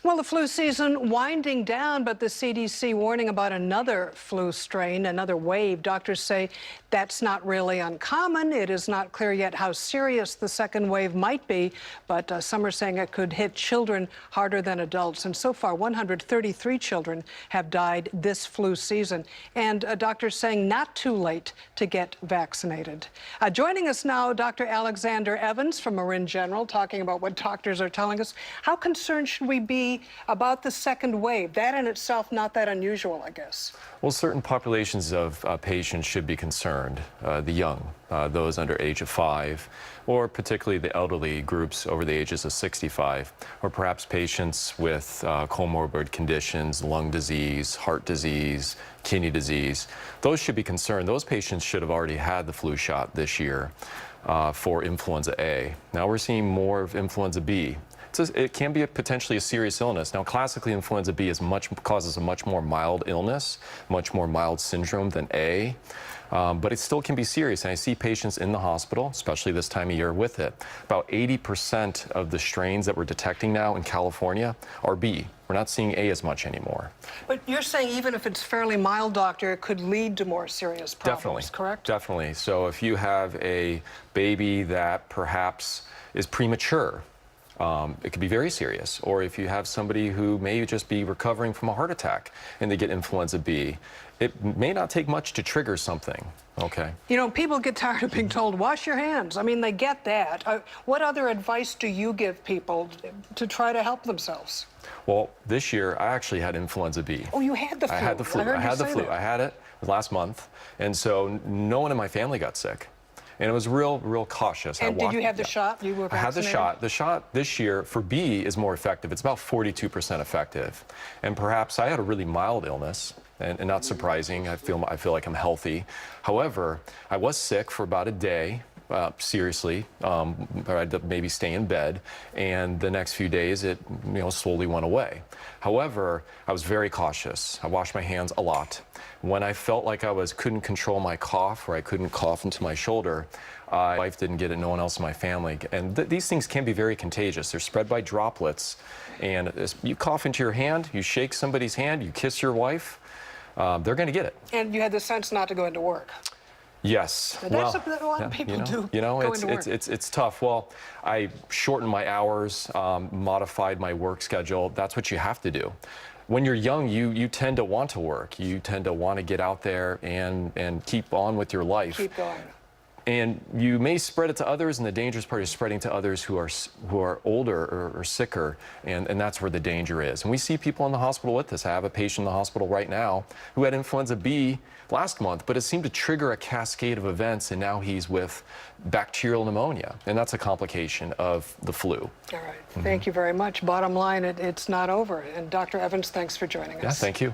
Well, the flu season winding down, but the CDC warning about another flu strain, another wave. Doctors say that's not really uncommon. It is not clear yet how serious the second wave might be, but some are saying it could hit children harder than adults. And so far, 133 children have died this flu season. And doctors saying not too late to get vaccinated. Joining us now, Dr. Alexander Evans from Marin General, talking about what doctors are telling us. How concerned should we be about the second wave? That in itself not that unusual, I guess. Well, certain populations of patients should be concerned. The young, those under age of 5, or particularly the elderly groups over the ages of 65, or perhaps patients with comorbid conditions, lung disease, heart disease, kidney disease. Those should be concerned. Those patients should have already had the flu shot this year for influenza A. Now we're seeing more of influenza B. It can be potentially a serious illness. Now, classically, influenza B causes a much more mild illness, much more mild syndrome than A, but it still can be serious. And I see patients in the hospital, especially this time of year, with it. About 80% of the strains that we're detecting now in California are B. We're not seeing A as much anymore. But you're saying even if it's fairly mild, doctor, it could lead to more serious problems, Definitely. Correct? Definitely. So if you have a baby that perhaps is premature, it could be very serious. Or if you have somebody who may just be recovering from a heart attack and they get influenza B, it may not take much to trigger something. Okay. You know, people get tired of being told, wash your hands. I mean, they get that. What other advice do you give people to try to help themselves? Well, this year I actually had influenza B. Oh, you had the flu. I had the flu. I had the flu. I had it last month. And so no one in my family got sick. And it was real cautious. And did you have the shot? You were vaccinated? I had the shot. The shot this year for B is more effective. It's about 42% effective. And perhaps I had a really mild illness, and not surprising. I feel like I'm healthy. However, I was sick for about a day. Seriously, I had to maybe stay in bed, and the next few days it slowly went away. However, I was very cautious. I washed my hands a lot. When I felt like I couldn't control my cough, or I couldn't cough into my shoulder, my wife didn't get it, no one else in my family. And these things can be very contagious. They're spread by droplets, and you cough into your hand, you shake somebody's hand, you kiss your wife, they're going to get it. And you had the sense not to go into work. Yes. That's something that a lot of people do. It's tough. Well, I shortened my hours, modified my work schedule. That's what you have to do. When you're young, you tend to want to work. You tend to want to get out there and keep on with your life. Keep going. And you may spread it to others, and the dangerous part is spreading to others who are older or sicker, and that's where the danger is. And we see people in the hospital with this. I have a patient in the hospital right now who had influenza B last month, but it seemed to trigger a cascade of events, and now he's with bacterial pneumonia, and that's a complication of the flu. All right. Thank you very much. Bottom line, it's not over. And Dr. Evans, thanks for joining us. Yeah, thank you.